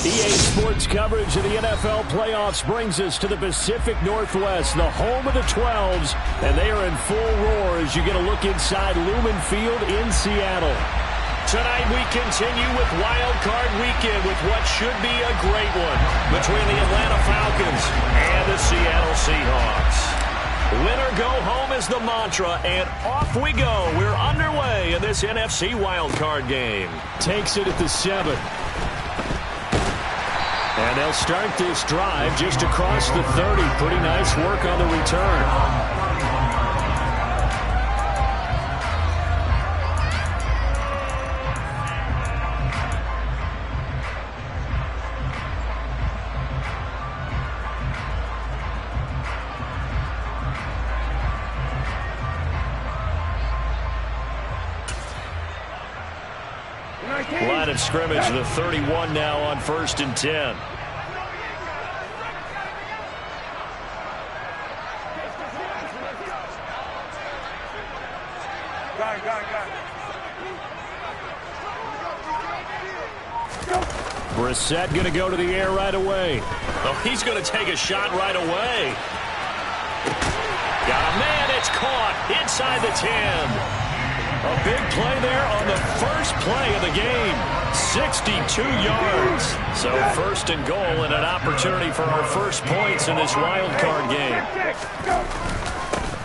EA Sports coverage of the NFL playoffs brings us to the Pacific Northwest, the home of the 12s, and they are in full roar as you get a look inside Lumen Field in Seattle. Tonight we continue with Wild Card Weekend with what should be a great one between the Atlanta Falcons and the Seattle Seahawks. Winner go home is the mantra, and off we go. We're underway in this NFC Wild Card game. Takes it at the 7. And they'll start this drive just across the 30. Pretty nice work on the return. Line of scrimmage, the 31 now on 1st and 10. Brissett going to go to the air right away. Oh, he's going to take a shot right away. Got a man, it's caught inside the 10. A big play there on the first play of the game. 62 yards. So 1st and goal and an opportunity for our first points in this wild card game.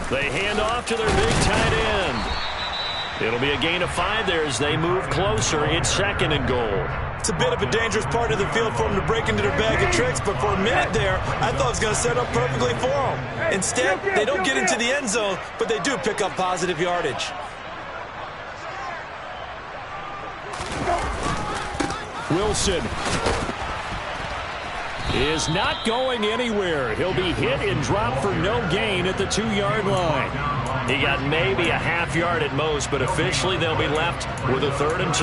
They hand off to their big tight end. It'll be a gain of 5 there as they move closer. It's 2nd and goal. It's a bit of a dangerous part of the field for them to break into their bag of tricks, but for a minute there, I thought it was going to set up perfectly for them. Instead, they don't get into the end zone, but they do pick up positive yardage. Wilson is not going anywhere. He'll be hit and dropped for no gain at the 2-yard line. He got maybe a half yard at most, but officially they'll be left with a 3rd and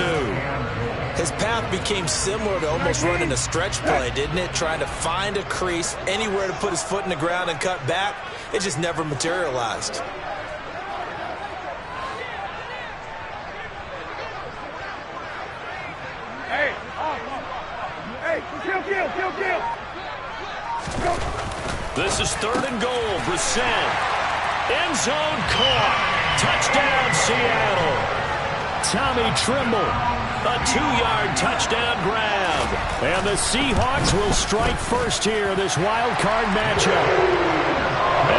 2. His path became similar to almost running a stretch play, didn't it? Trying to find a crease, anywhere to put his foot in the ground and cut back. It just never materialized. This is 3rd and goal. Brissett. End zone caught. Touchdown, Seattle. Tommy Trimble. A 2-yard touchdown grab. And the Seahawks will strike first here, this wild card matchup.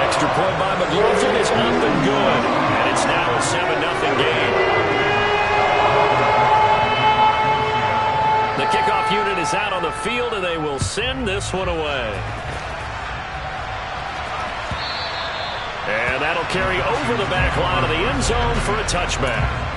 Extra point by McLaughlin is up and good. And it's now a 7-0 game. The kickoff unit is out on the field, and they will send this one away. And that'll carry over the back line of the end zone for a touchback.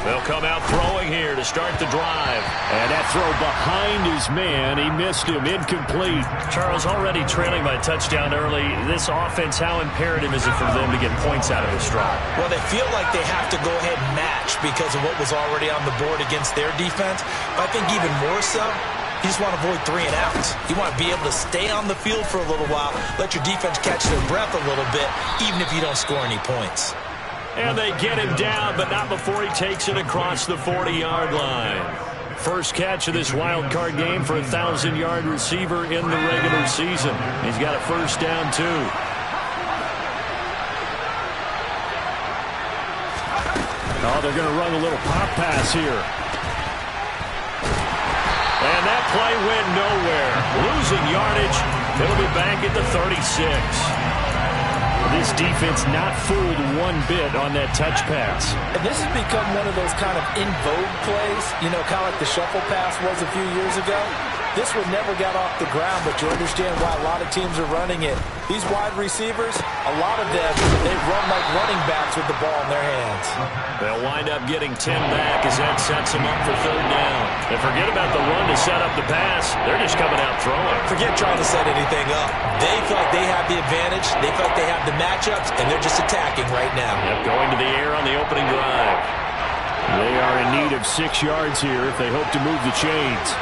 They'll come out throwing here to start the drive. And that throw behind his man, he missed him, incomplete. Charles, already trailing by touchdown early. This offense, how imperative is it for them to get points out of this drive? Well, they feel like they have to go ahead and match because of what was already on the board against their defense. But I think even more so, you just want to avoid 3 and outs. You want to be able to stay on the field for a little while, let your defense catch their breath a little bit, even if you don't score any points. And they get him down, but not before he takes it across the 40-yard line. First catch of this wild card game for a 1,000-yard receiver in the regular season. He's got a first down, too. Oh, they're going to run a little pop pass here. And that play went nowhere. Losing yardage. It'll be back at the 36. This defense not fooled one bit on that touch pass. And this has become one of those kind of in vogue plays, you know, kind of like the shuffle pass was a few years ago. This one never got off the ground, but you understand why a lot of teams are running it. These wide receivers, a lot of them, they run like running backs with the ball in their hands. They'll wind up getting 10 back as that sets them up for 3rd down. And forget about the run to set up the pass. They're just coming out throwing. Forget trying to set anything up. They feel like they have the advantage. They feel like they have the matchups, and they're just attacking right now. Yep, going to the air on the opening drive. They are in need of 6 yards here if they hope to move the chains.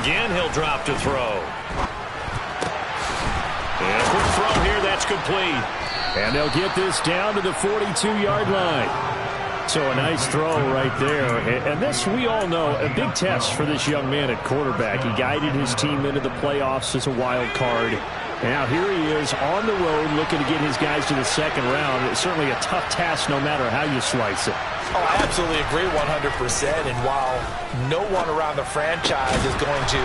Again, he'll drop to throw. And a quick throw here, that's complete. And they'll get this down to the 42-yard line. So a nice throw right there. And this, we all know, a big test for this young man at quarterback. He guided his team into the playoffs as a wild card. Now here he is on the road looking to get his guys to the second round. It's certainly a tough task no matter how you slice it. Oh, I absolutely agree 100%. And while no one around the franchise is going to,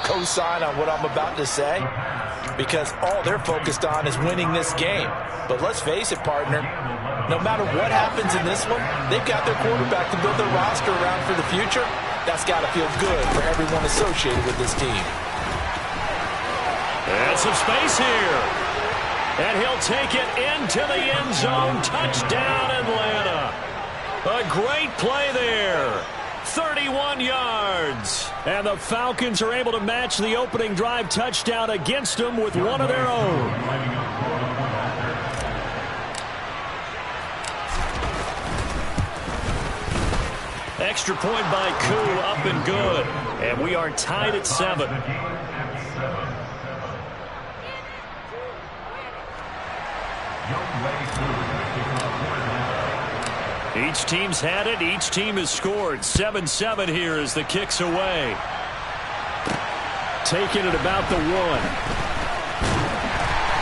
co-sign on what I'm about to say, because all they're focused on is winning this game. But let's face it, partner, no matter what happens in this one, they've got their quarterback to build their roster around for the future. That's got to feel good for everyone associated with this team. And some space here. And he'll take it into the end zone. Touchdown, Atlanta. A great play there. 31 yards. And the Falcons are able to match the opening drive touchdown against them with one of their own. Extra point by Koo, up and good. And we are tied at 7. Each team's had it. Each team has scored. 7-7 here as the kick's away. Taking it about the 1.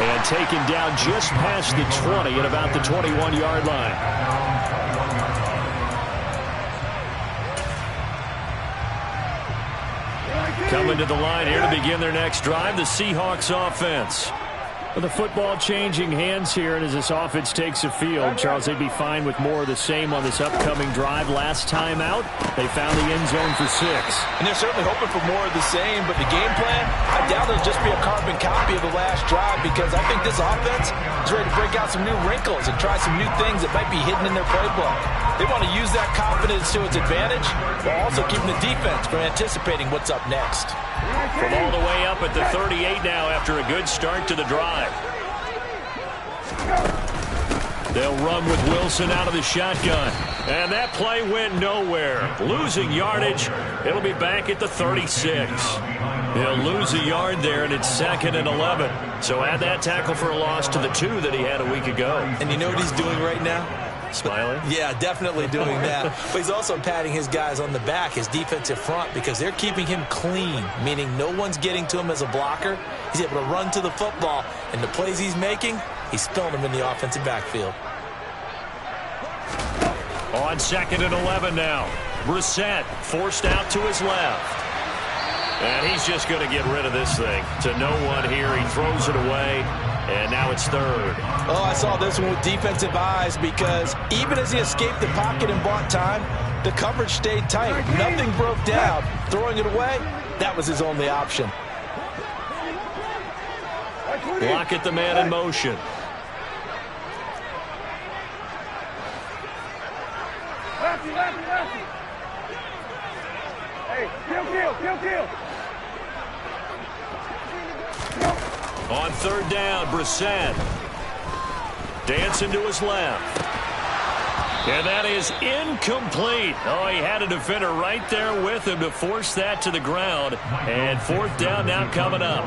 And taken down just past the 20 at about the 21-yard line. Coming to the line here to begin their next drive, the Seahawks offense. With the football changing hands here, and as this offense takes the field, Charles, they'd be fine with more of the same on this upcoming drive. Last time out, they found the end zone for 6. And they're certainly hoping for more of the same, but the game plan, I doubt it'll just be a carbon copy of the last drive, because I think this offense is ready to break out some new wrinkles and try some new things that might be hidden in their playbook. They want to use that confidence to its advantage, while also keeping the defense from anticipating what's up next. From all the way up at the 38 now after a good start to the drive. They'll run with Wilson out of the shotgun. And that play went nowhere. Losing yardage. It'll be back at the 36. He'll lose a yard there, and it's 2nd and 11. So add that tackle for a loss to the 2 that he had a week ago. And you know what he's doing right now? Smiling? Yeah, definitely doing that. But he's also patting his guys on the back, his defensive front, because they're keeping him clean, meaning no one's getting to him as a blocker. He's able to run to the football, and the plays he's making, he's filling them in the offensive backfield. On 2nd and 11 now. Brissett forced out to his left. And he's just going to get rid of this thing. To no one here. He throws it away. And now it's 3rd. Oh, I saw this one with defensive eyes, because even as he escaped the pocket and bought time, the coverage stayed tight. Nothing broke down. Throwing it away, that was his only option. Block at the man in motion. Hey, kill. On 3rd down, Brissett. Dancing to his left. And that is incomplete. Oh, he had a defender right there with him to force that to the ground. And 4th down now coming up.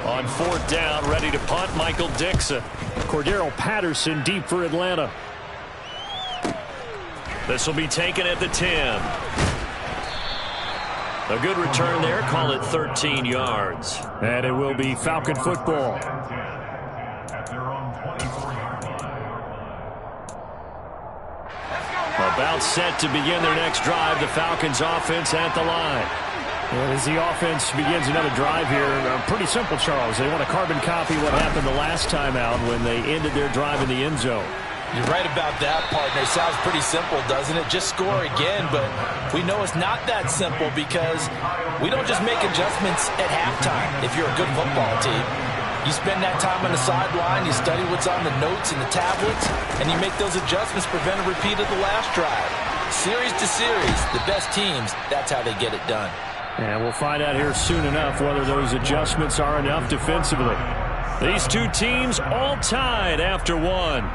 On 4th down, ready to punt, Michael Dixon. Cordero Patterson deep for Atlanta. This will be taken at the 10. A good return there. Call it 13 yards. And it will be Falcon football. About set to begin their next drive. The Falcons offense at the line. And as the offense begins another drive here, pretty simple, Charles. They want to carbon copy what happened the last time out when they ended their drive in the end zone. You're right about that, partner. Sounds pretty simple, doesn't it? Just score again, but we know it's not that simple, because we don't just make adjustments at halftime if you're a good football team. You spend that time on the sideline, you study what's on the notes and the tablets, and you make those adjustments, prevent a repeat of the last drive. Series to series, the best teams, that's how they get it done. And we'll find out here soon enough whether those adjustments are enough defensively. These two teams all tied after one.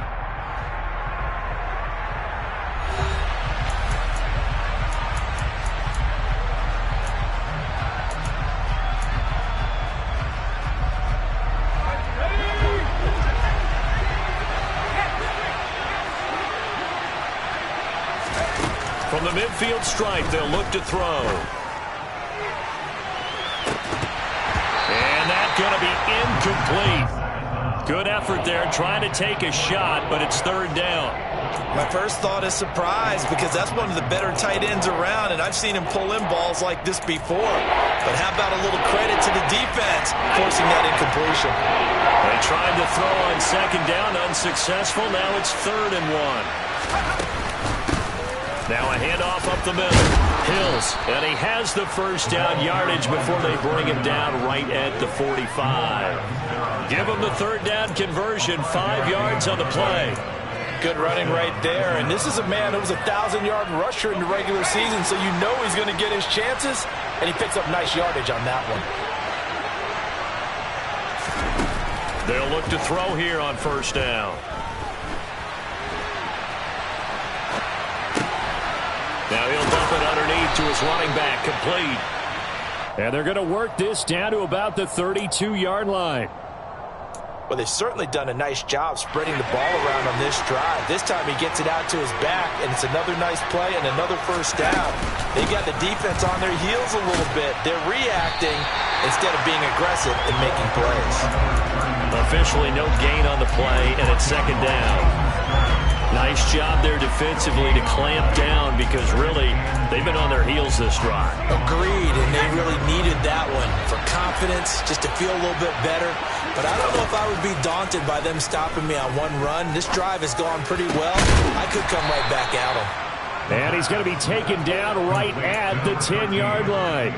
From the midfield stripe, they'll look to throw. And that's going to be incomplete. Good effort there trying to take a shot, but it's third down. My first thought is surprise because that's one of the better tight ends around, and I've seen him pull in balls like this before. But how about a little credit to the defense forcing that incompletion? They tried to throw on second down, unsuccessful. Now it's 3rd and 1. Now a handoff up the middle. Hills, and he has the first down yardage before they bring him down right at the 45. Give him the third down conversion, 5 yards on the play. Good running right there, and this is a man who was a 1,000-yard rusher in the regular season, so you know he's going to get his chances, and he picks up nice yardage on that one. They'll look to throw here on first down. Now he'll dump it underneath to his running back, complete. And they're going to work this down to about the 32-yard line. Well, they've certainly done a nice job spreading the ball around on this drive. This time he gets it out to his back, and it's another nice play and another first down. They've got the defense on their heels a little bit. They're reacting instead of being aggressive and making plays. Officially no gain on the play, and it's second down. Nice job there defensively to clamp down because really they've been on their heels this drive. Agreed, and they really needed that one for confidence, just to feel a little bit better. But I don't know if I would be daunted by them stopping me on one run. This drive has gone pretty well. I could come right back at them. And he's going to be taken down right at the 10-yard line.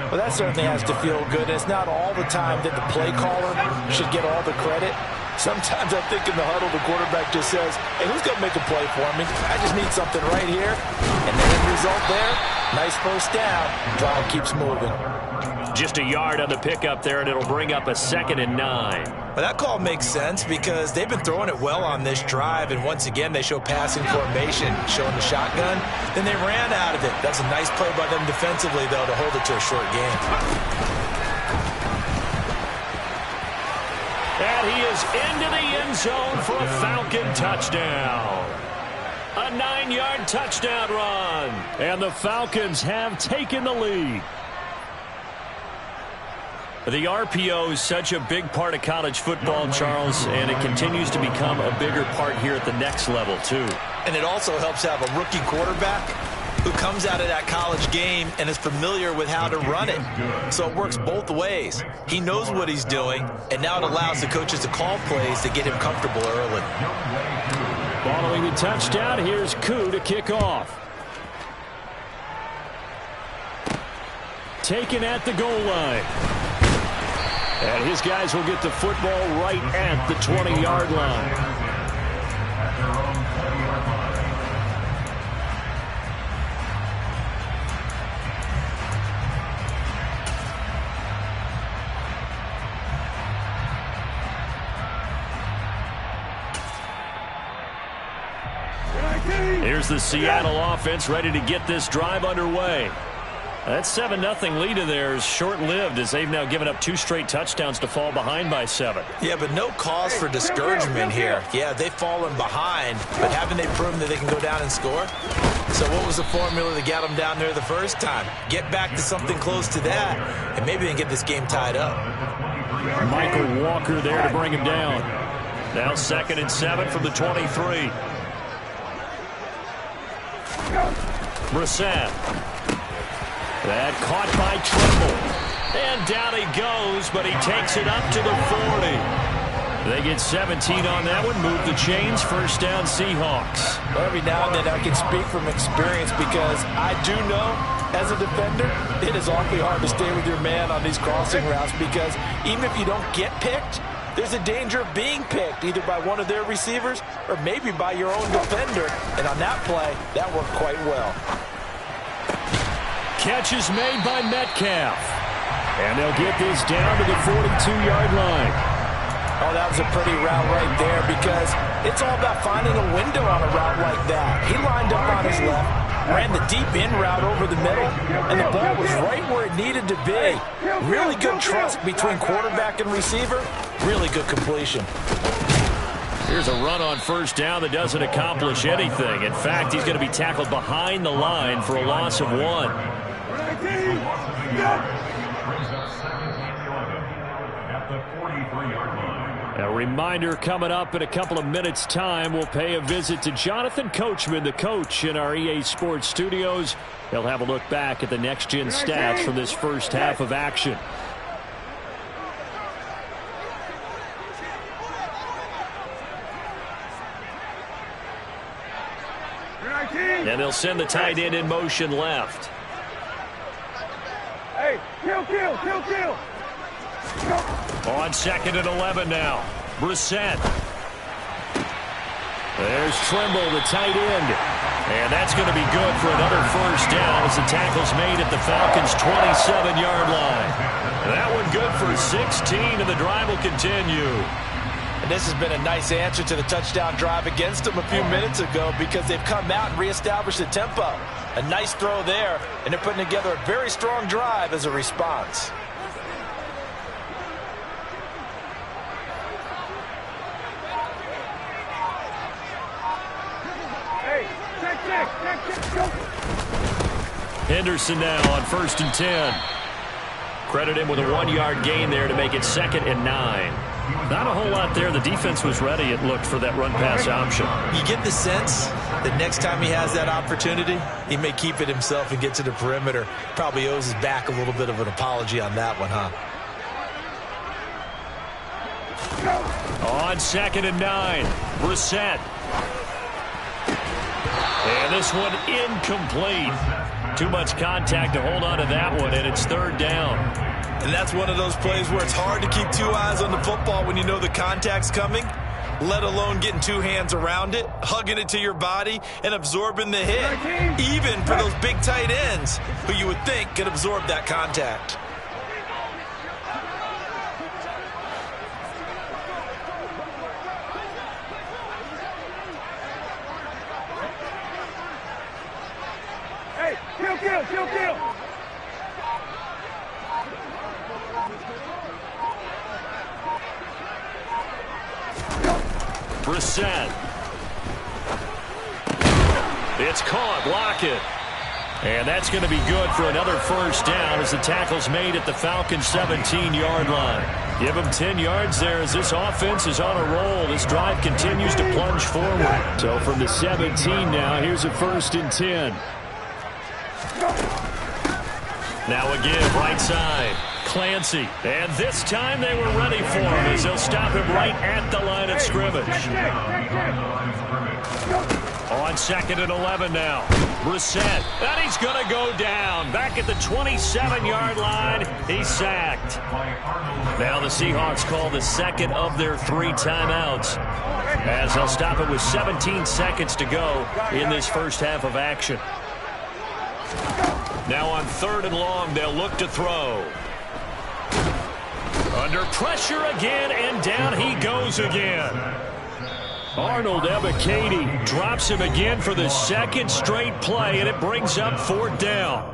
Well, that certainly has to feel good. It's not all the time that the play caller should get all the credit. Sometimes I think in the huddle, the quarterback just says, hey, who's going to make a play for me? I just need something right here. And the end result there, nice first down. Drive keeps moving. Just a yard on the pickup there, and it'll bring up a 2nd and 9. Well, that call makes sense because they've been throwing it well on this drive, and once again, they show passing formation, showing the shotgun. Then they ran out of it. That's a nice play by them defensively, though, to hold it to a short game. And he is into the end zone for a Falcon touchdown. A 9-yard touchdown run. And the Falcons have taken the lead. The RPO is such a big part of college football, Charles, and it continues to become a bigger part here at the next level, too. And it also helps have a rookie quarterback who comes out of that college game and is familiar with how to run it. So it works both ways. He knows what he's doing, and now it allows the coaches to call plays to get him comfortable early. Following the touchdown, here's Koo to kick off. Taken at the goal line. And his guys will get the football right at the 20-yard line. Here's the Seattle offense ready to get this drive underway. That 7-0 lead of theirs short-lived as they've now given up 2 straight touchdowns to fall behind by 7. Yeah, but no cause for discouragement here. Yeah, they've fallen behind, but haven't they proven that they can go down and score? So what was the formula that got them down there the first time? Get back to something close to that, and maybe they can get this game tied up. Michael Walker there to bring him down. Now 2nd and 7 from the 23. Brissett. That caught by Tremble. And down he goes, but he takes it up to the 40. They get 17 on that one, move the chains, first down Seahawks. Well, every now and then I can speak from experience because I do know as a defender, it is awfully hard to stay with your man on these crossing routes because even if you don't get picked, there's a danger of being picked either by one of their receivers or maybe by your own defender. And on that play, that worked quite well. Catch is made by Metcalf. And they'll get this down to the 42-yard line. Oh, that was a pretty route right there because it's all about finding a window on a route like that. He lined up on his left, ran the deep in route over the middle, and the ball was right where it needed to be. Really good trust between quarterback and receiver. Really good completion. Here's a run on first down that doesn't accomplish anything. In fact, he's going to be tackled behind the line for a loss of 1. A reminder coming up in a couple of minutes' time. We'll pay a visit to Jonathan Coachman, the coach in our EA Sports studios. He'll have a look back at the next-gen stats from this first half of action. And they'll send the tight end in motion left. Hey, kill. On 2nd and 11 now. Brissett. There's Trimble, the tight end. And that's going to be good for another first down as the tackle's made at the Falcons' 27-yard line. That one good for 16, and the drive will continue. And this has been a nice answer to the touchdown drive against them a few minutes ago because they've come out and reestablished the tempo. A nice throw there, and they're putting together a very strong drive as a response. Henderson now on 1st and 10. Credit him with a 1-yard gain there to make it 2nd and 9. Not a whole lot there. The defense was ready, it looked, for that run-pass option. You get the sense that next time he has that opportunity, he may keep it himself and get to the perimeter. Probably owes his back a little bit of an apology on that one, huh? On 2nd and 9, Brissett. And this one incomplete. Too much contact to hold on to that one, and it's 3rd down. And that's one of those plays where it's hard to keep 2 eyes on the football when you know the contact's coming, let alone getting 2 hands around it, hugging it to your body, and absorbing the hit, even for those big tight ends who you would think could absorb that contact. Hey, kill. Brissett. It's caught. Lockett. And that's going to be good for another first down as the tackle's made at the Falcons' 17-yard line. Give them 10 yards there as this offense is on a roll. This drive continues to plunge forward. So from the 17 now, here's a 1st and 10. Now again, right side. Clancy. And this time they were ready for him as they'll stop him right at the line of scrimmage. On 2nd and 11 now. Brissett. And he's going to go down. Back at the 27-yard line. He's sacked. Now the Seahawks call the 2nd of their 3 timeouts as they'll stop it with 17 seconds to go in this first half of action. Now on 3rd and long, they'll look to throw. Under pressure again, and down he goes again. Arnold Ebiketie drops him again for the 2nd straight play, and it brings up 4th down.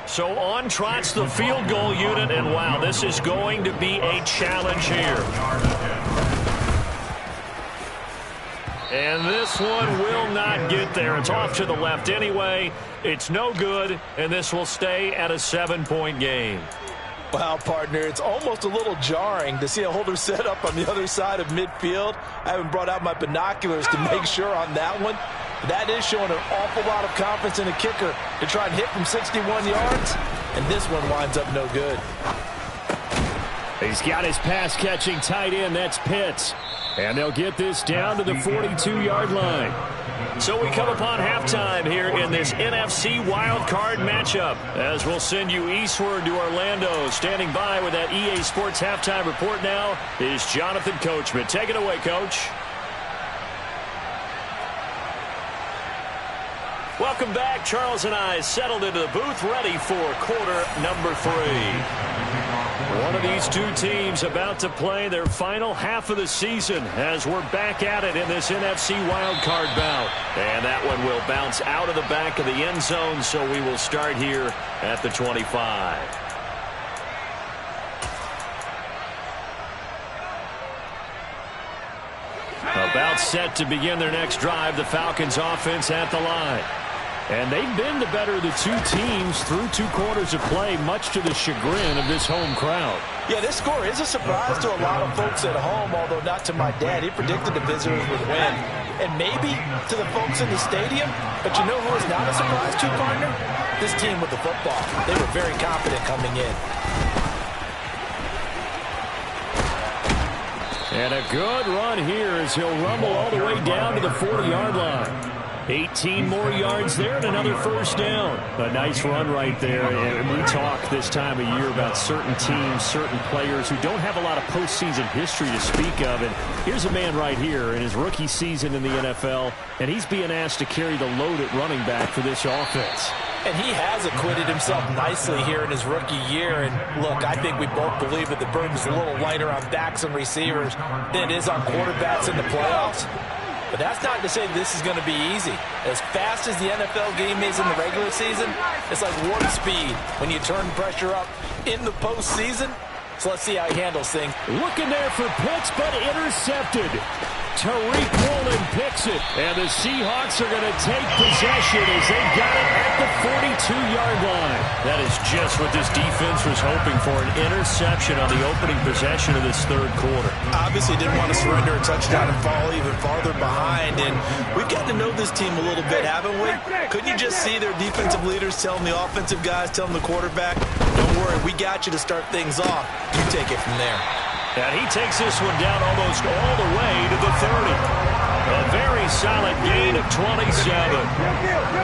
So on trots the field goal unit, and wow, this is going to be a challenge here. And this one will not get there. It's off to the left anyway. It's no good, and this will stay at a 7-point game. Wow, partner, it's almost a little jarring to see a holder set up on the other side of midfield. I haven't brought out my binoculars to make sure on that one. That is showing an awful lot of confidence in a kicker to try and hit from 61 yards, and this one winds up no good. He's got his pass-catching tight end. That's Pitts. And they'll get this down to the 42-yard line. So we come upon halftime here in this NFC wildcard matchup, as we'll send you eastward to Orlando. Standing by with that EA Sports halftime report now is Jonathan Coachman. Take it away, Coach. Welcome back. Charles and I settled into the booth, ready for quarter number 3. One of these two teams about to play their final half of the season as we're back at it in this NFC wildcard bout. And that one will bounce out of the back of the end zone, so we will start here at the 25. About set to begin their next drive, the Falcons offense at the line. And they've been the better of the two teams through 2 quarters of play, much to the chagrin of this home crowd. Yeah, this score is a surprise to a lot of folks at home, although not to my dad. He predicted the visitors would win. And maybe to the folks in the stadium, but you know who is not a surprise to, partner? This team with the football. They were very confident coming in. And a good run here as he'll rumble all the way down to the 40-yard line. 18 more yards there and another first down. A nice run right there. And we talk this time of year about certain teams, certain players who don't have a lot of postseason history to speak of. And here's a man right here in his rookie season in the NFL, and he's being asked to carry the load at running back for this offense. And he has acquitted himself nicely here in his rookie year. And look, I think we both believe that the burden's a little lighter on backs and receivers than it is on quarterbacks in the playoffs. But that's not to say this is going to be easy. As fast as the NFL game is in the regular season, it's like warp speed when you turn pressure up in the postseason. So let's see how he handles things. Looking there for Pitts, but intercepted. Tariq Woolen picks it. And the Seahawks are going to take possession as they got it at the 42-yard line. That is just what this defense was hoping for, an interception on the opening possession of this third quarter. Obviously didn't want to surrender a touchdown and fall even farther behind. And we've gotten to know this team a little bit, haven't we? Couldn't you just see their defensive leaders telling the offensive guys, telling the quarterback, don't worry, we got you to start things off. You take it from there. And he takes this one down almost all the way to the 30. A very solid gain of 27.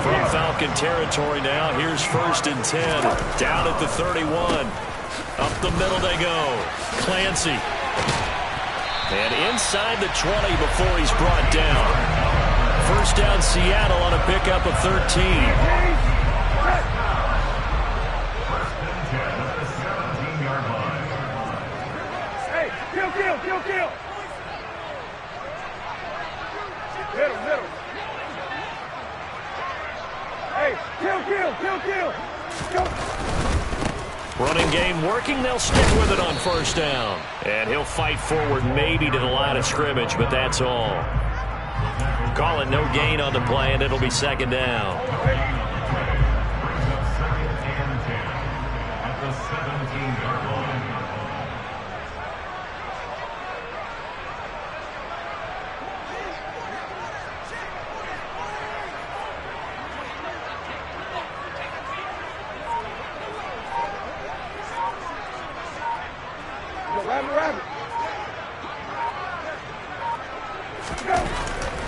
From Falcon territory now, here's 1st and 10. Down at the 31. Up the middle they go. Clancy. And inside the 20 before he's brought down. First down Seattle on a pickup of 13. Kill. Middle. Hey, kill. Running game working. They'll stick with it on first down. And he'll fight forward maybe to the line of scrimmage, but that's all. Call it no gain on the play, and it'll be 2nd down.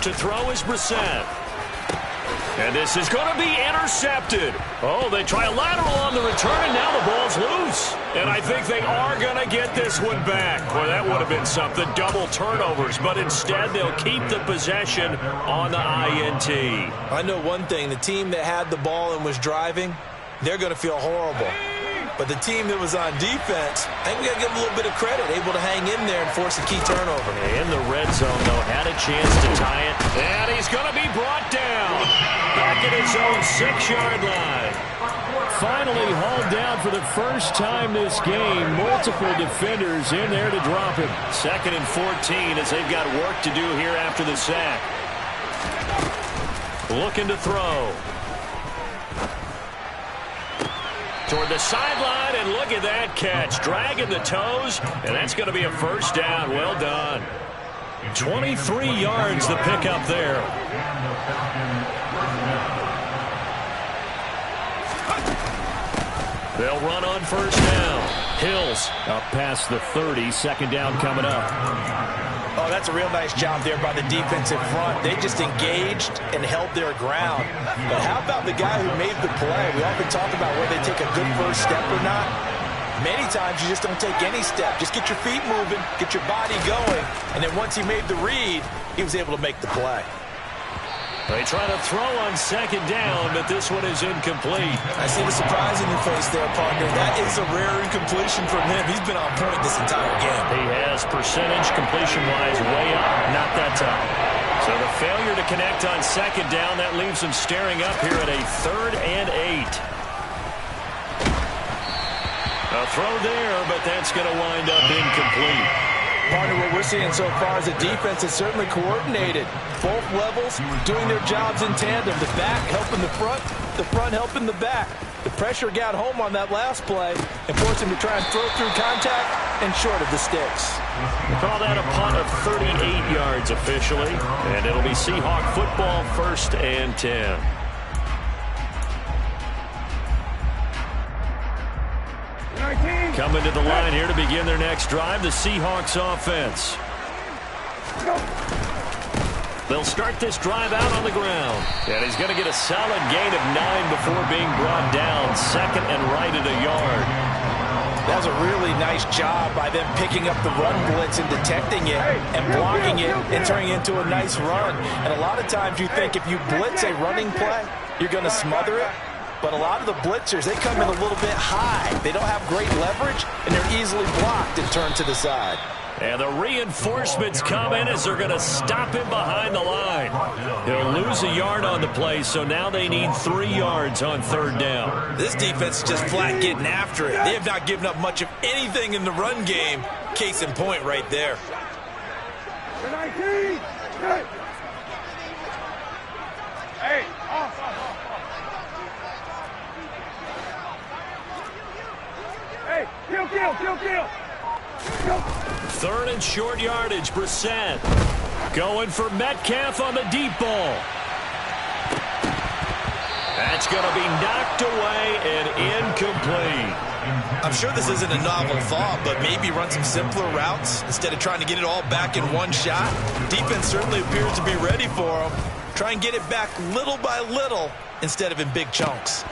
To throw is Brissett. And this is going to be intercepted. Oh, they try a lateral on the return, and now the ball's loose. And I think they are going to get this one back. Well, that would have been something, double turnovers. But instead, they'll keep the possession on the INT. I know one thing. The team that had the ball and was driving, they're going to feel horrible. But the team that was on defense, I think we got to give them a little bit of credit, able to hang in there and force a key turnover. In the red zone, though, had a chance to tie it. And he's going to be brought down. Back at his own 6-yard line. Finally hauled down for the first time this game. Multiple defenders in there to drop him. 2nd and 14 as they've got work to do here after the sack. Looking to throw. Toward the sideline, and look at that catch. Dragging the toes, and that's going to be a first down. Well done. 23 yards the pickup there. They'll run on first down. Hill's up past the 30, second down coming up. Oh, that's a real nice job there by the defensive front. They just engaged and held their ground. But how about the guy who made the play? We often talk about whether they take a good first step or not. Many times you just don't take any step. Just get your feet moving, get your body going, and then once he made the read, he was able to make the play. They try to throw on second down, but this one is incomplete. I see the surprise in your face there, partner. That is a rare incompletion from him. He's been on point this entire game. He has percentage completion-wise way up, not that time. So the failure to connect on second down, that leaves him staring up here at a 3rd and 8. A throw there, but that's going to wind up incomplete. Partner, what we're seeing so far is the defense is certainly coordinated. Both levels doing their jobs in tandem. The back helping the front helping the back. The pressure got home on that last play and forced him to try and throw through contact and short of the sticks. We'll call that a punt of 38 yards officially, and it'll be Seahawk football, 1st and 10. Coming to the line here to begin their next drive, the Seahawks offense. They'll start this drive out on the ground. And he's going to get a solid gain of 9 before being brought down. 2nd and right at a yard. That was a really nice job by them picking up the run blitz and detecting it and blocking it and turning it into a nice run. And a lot of times you think if you blitz a running play, you're going to smother it. But a lot of the blitzers, they come in a little bit high. They don't have great leverage, and they're easily blocked and turned to the side. And the reinforcements come in as they're going to stop him behind the line. He'll lose a yard on the play, so now they need 3 yards on 3rd down. This defense is just flat getting after it. They have not given up much of anything in the run game. Case in point right there. 19. Hey, off. Hey, kill. 3rd and short yardage. Brissett going for Metcalf on the deep ball. That's going to be knocked away and incomplete. I'm sure this isn't a novel thought, but maybe run some simpler routes instead of trying to get it all back in one shot. Defense certainly appears to be ready for him. Try and get it back little by little instead of in big chunks.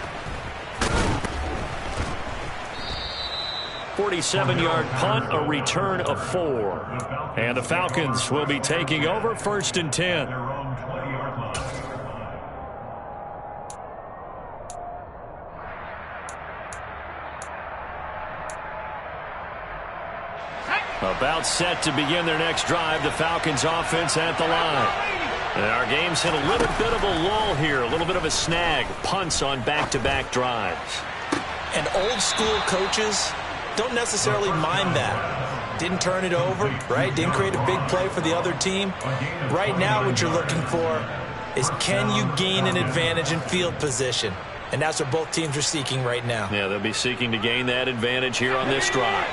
47-yard punt, a return of 4. And the Falcons will be taking over, 1st and 10. About set to begin their next drive, the Falcons offense at the line. And our game's hit a little bit of a lull here, a little bit of a snag. Punts on back-to-back drives. And old school coaches don't necessarily mind that. Didn't turn it over, right? Didn't create a big play for the other team. Right now what you're looking for is can you gain an advantage in field position? And that's what both teams are seeking right now. Yeah, they'll be seeking to gain that advantage here on this drive.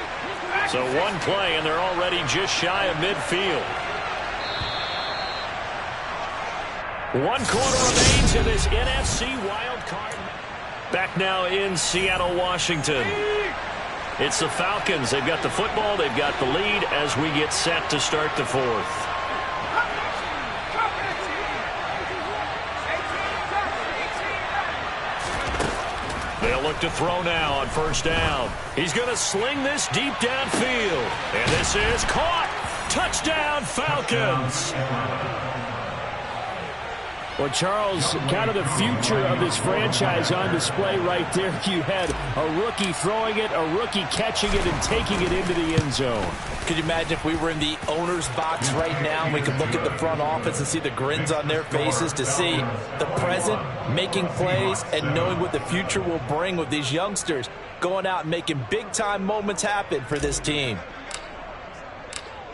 So one play, and they're already just shy of midfield. 1 quarter remains in this NFC wild card. Back now in Seattle, Washington. It's the Falcons. They've got the football. They've got the lead as we get set to start the 4th. They'll look to throw now on 1st down. He's going to sling this deep downfield. And this is caught. Touchdown, Falcons. Well, Charles, kind of the future of this franchise on display right there. You had a rookie throwing it, a rookie catching it, and taking it into the end zone. Could you imagine if we were in the owner's box right now and we could look at the front office and see the grins on their faces to see the present making plays and knowing what the future will bring with these youngsters going out and making big-time moments happen for this team.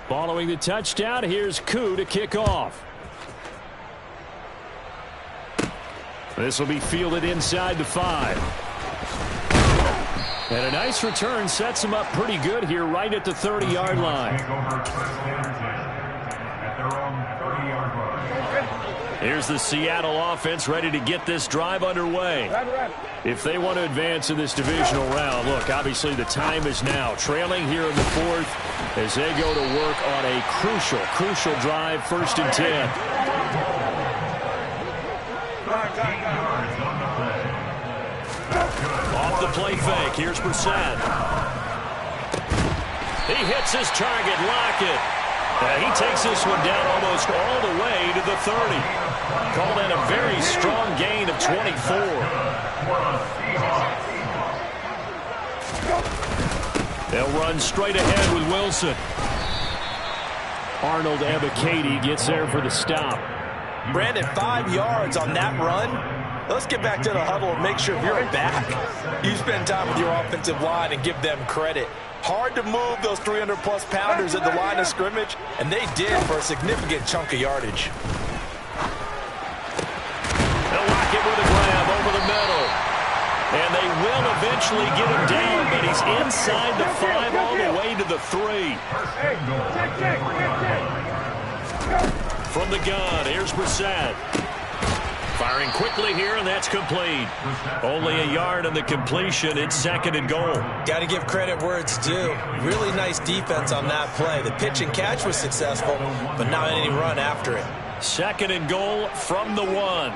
Following the touchdown, here's Koo to kick off. This will be fielded inside the 5. And a nice return sets him up pretty good here right at the 30-yard line. Here's the Seattle offense ready to get this drive underway. If they want to advance in this divisional round, look, obviously the time is now. Trailing here in the fourth as they go to work on a crucial drive, 1st and 10. Off the play fake. Here's Brissett. He hits his target, Lockett. He takes this one down almost all the way to the 30. Call that a very strong gain of 24. They'll run straight ahead with Wilson. Arnold Ebiketie gets there for the stop. Brandon, 5 yards on that run. Let's get back to the huddle and make sure if you're back, you spend time with your offensive line and give them credit. Hard to move those 300-plus pounders at the line of scrimmage, and they did for a significant chunk of yardage. They'll lock it with a grab over the middle. And they will eventually get him down, but he's inside the 5 all the way to the 3. From the gun, here's Brissett. Firing quickly here, and that's complete. Only a yard on the completion. It's 2nd and goal. Got to give credit where it's due. Really nice defense on that play. The pitch and catch was successful, but not any run after it. 2nd and goal from the 1.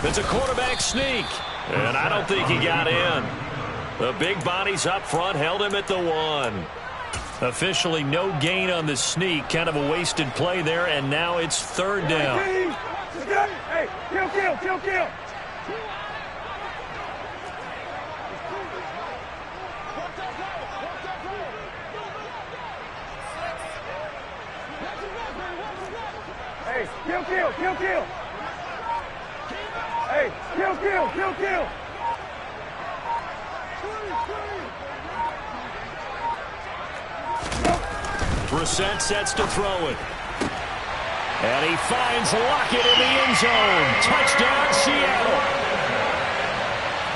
It's a quarterback sneak, and I don't think he got in. The big bodies up front held him at the 1. Officially no gain on the sneak. Kind of a wasted play there, and now it's 3rd down. Hey, kill. Hey, kill. Hey, kill. Brissett sets to throw it. And he finds Lockett in the end zone. Touchdown, Seattle.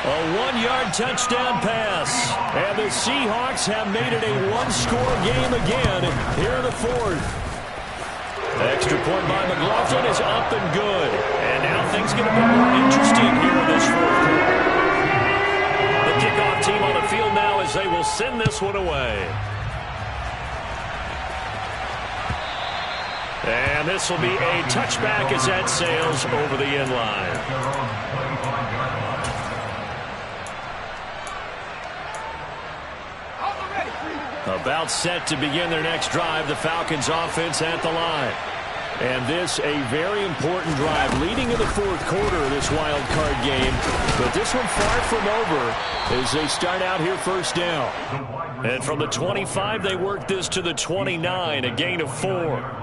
A 1-yard touchdown pass. And the Seahawks have made it a 1-score game again here in the 4th. Extra point by McLaughlin is up and good. And now things get a bit more interesting here in this 4th quarter. The kickoff team on the field now as they will send this one away. And this will be a touchback as that sails over the end line. About set to begin their next drive, the Falcons offense at the line. And this a very important drive leading in the 4th quarter of this wild card game. But this one far from over as they start out here 1st down. And from the 25, they work this to the 29, a gain of 4.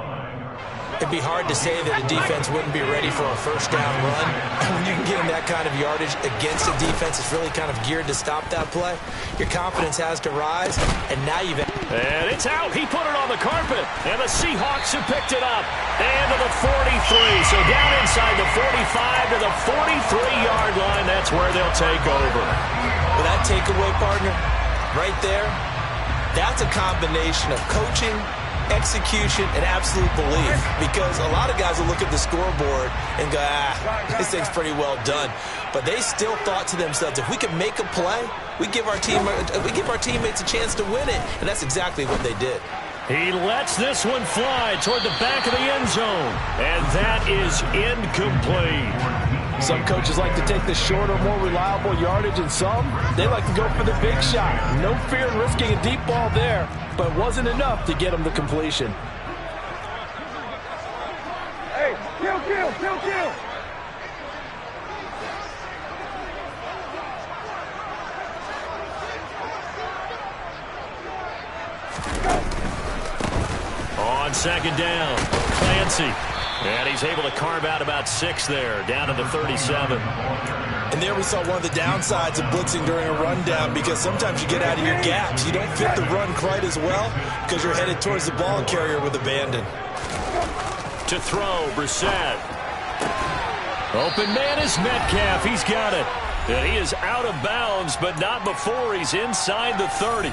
It'd be hard to say that a defense wouldn't be ready for a 1st down run. When you can get in that kind of yardage against a defense that's really kind of geared to stop that play, your confidence has to rise, and now you've... And it's out. He put it on the carpet, and the Seahawks have picked it up. And to the 43, so down inside the 45 to the 43-yard line. That's where they'll take over. With that takeaway, partner, right there, that's a combination of coaching, execution, and absolute belief, because a lot of guys will look at the scoreboard and go, this thing's pretty well done, but they still thought to themselves, if we can make a play, we give our teammates a chance to win it, and that's exactly what they did. He lets this one fly toward the back of the end zone, and that is incomplete. Some coaches like to take the shorter, more reliable yardage, and some, they like to go for the big shot. No fear in risking a deep ball there, but it wasn't enough to get them the completion. Hey, kill. On 2nd down, Clancy. And he's able to carve out about 6 there, down to the 37. And there we saw one of the downsides of blitzing during a rundown, because sometimes you get out of your gaps. You don't fit the run quite as well because you're headed towards the ball carrier with abandon. To throw, Brissett. Open man is Metcalf. He's got it. And he is out of bounds, but not before he's inside the 30.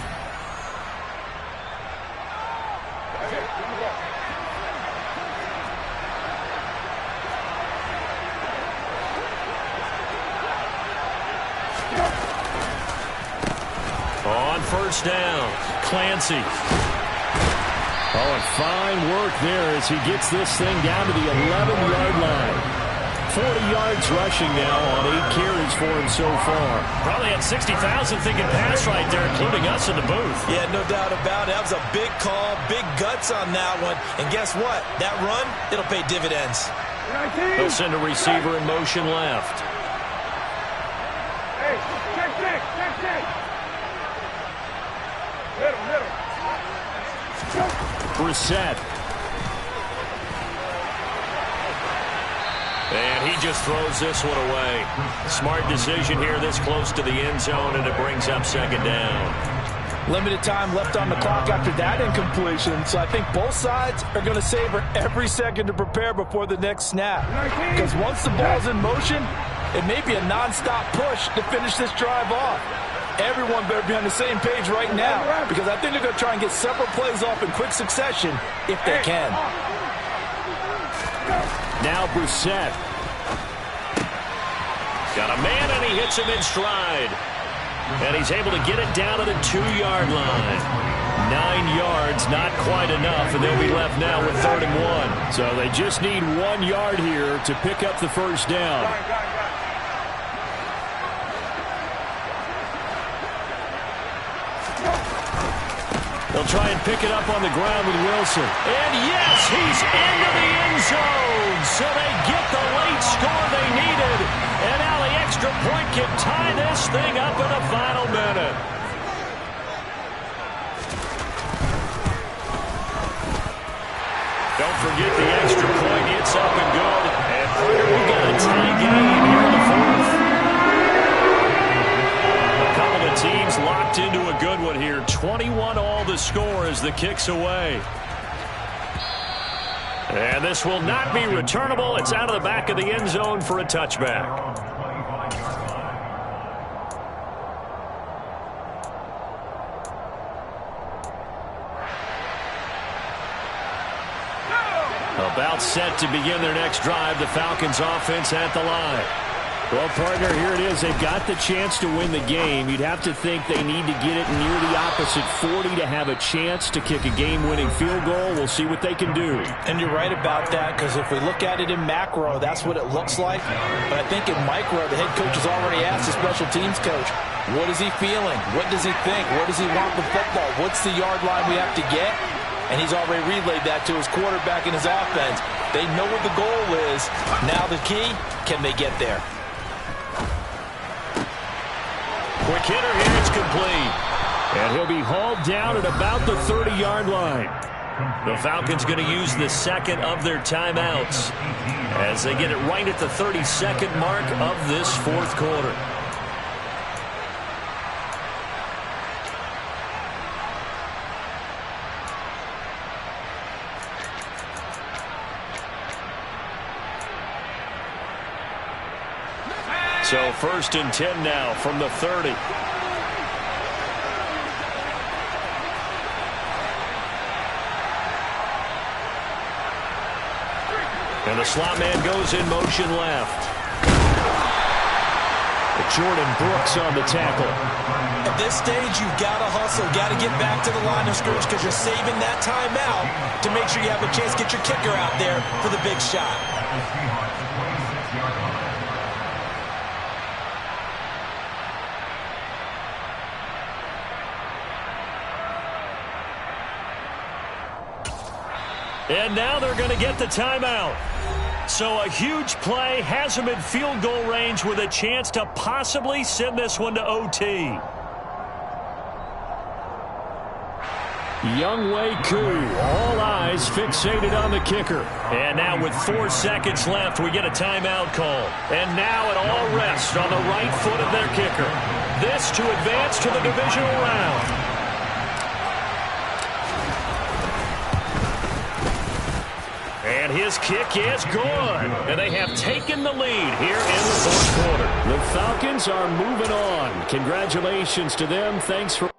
on first down. Clancy. Oh, and fine work there as he gets this thing down to the 11-yard line. 40 yards rushing now on 8 carries for him so far. Probably had 60,000 thinking pass right there, including us in the booth. Yeah, no doubt about it. That was a big call, big guts on that one. And guess what? That run, it'll pay dividends. They'll send a receiver in motion left. Hey, check. Middle. Brissett. And he just throws this one away. Smart decision here this close to the end zone, and it brings up second down. Limited time left on the clock after that incompletion, so I think both sides are going to savor every second to prepare before the next snap. Because once the ball's in motion, it may be a nonstop push to finish this drive off. Everyone better be on the same page right now, because I think they're going to try and get several plays off in quick succession if they can. Now Brissett. Got a man, and he hits him in stride. And he's able to get it down to the 2-yard line. 9 yards, not quite enough, and they'll be left now with 3rd and 1. So they just need 1 yard here to pick up the first down. They'll try and pick it up on the ground with Wilson. And yes, he's into the end zone. So they get the late score they needed. And now the extra point can tie this thing up in the final minute. Don't forget the extra point. It's up and good. And we got a tie game here in the 4th. Teams locked into a good one here. 21-all the score as the kick's away. And this will not be returnable. It's out of the back of the end zone for a touchback. About set to begin their next drive. The Falcons offense at the line. Well, partner, here it is. They've got the chance to win the game. You'd have to think they need to get it near the opposite 40 to have a chance to kick a game-winning field goal. We'll see what they can do. And you're right about that, because if we look at it in macro, that's what it looks like. But I think in micro, the head coach has already asked the special teams coach, what is he feeling? What does he think? Where does he want the football? What's the yard line we have to get? And he's already relayed that to his quarterback and his offense. They know what the goal is. Now the key, can they get there? Quick hitter here, it's complete. And he'll be hauled down at about the 30-yard line. The Falcons going to use the second of their timeouts as they get it right at the 32nd mark of this 4th quarter. So 1st and 10 now from the 30. And the slot man goes in motion left. Jordan Brooks on the tackle. At this stage, you've got to hustle, got to get back to the line of scrimmage because you're saving that timeout to make sure you have a chance to get your kicker out there for the big shot. And now they're going to get the timeout. So a huge play has them in field goal range with a chance to possibly send this one to OT. Younghoe Koo, all eyes fixated on the kicker. And now with 4 seconds left, we get a timeout call. And now it all rests on the right foot of their kicker. This to advance to the divisional round. And his kick is good. And they have taken the lead here in the 4th quarter. The Falcons are moving on. Congratulations to them. Thanks for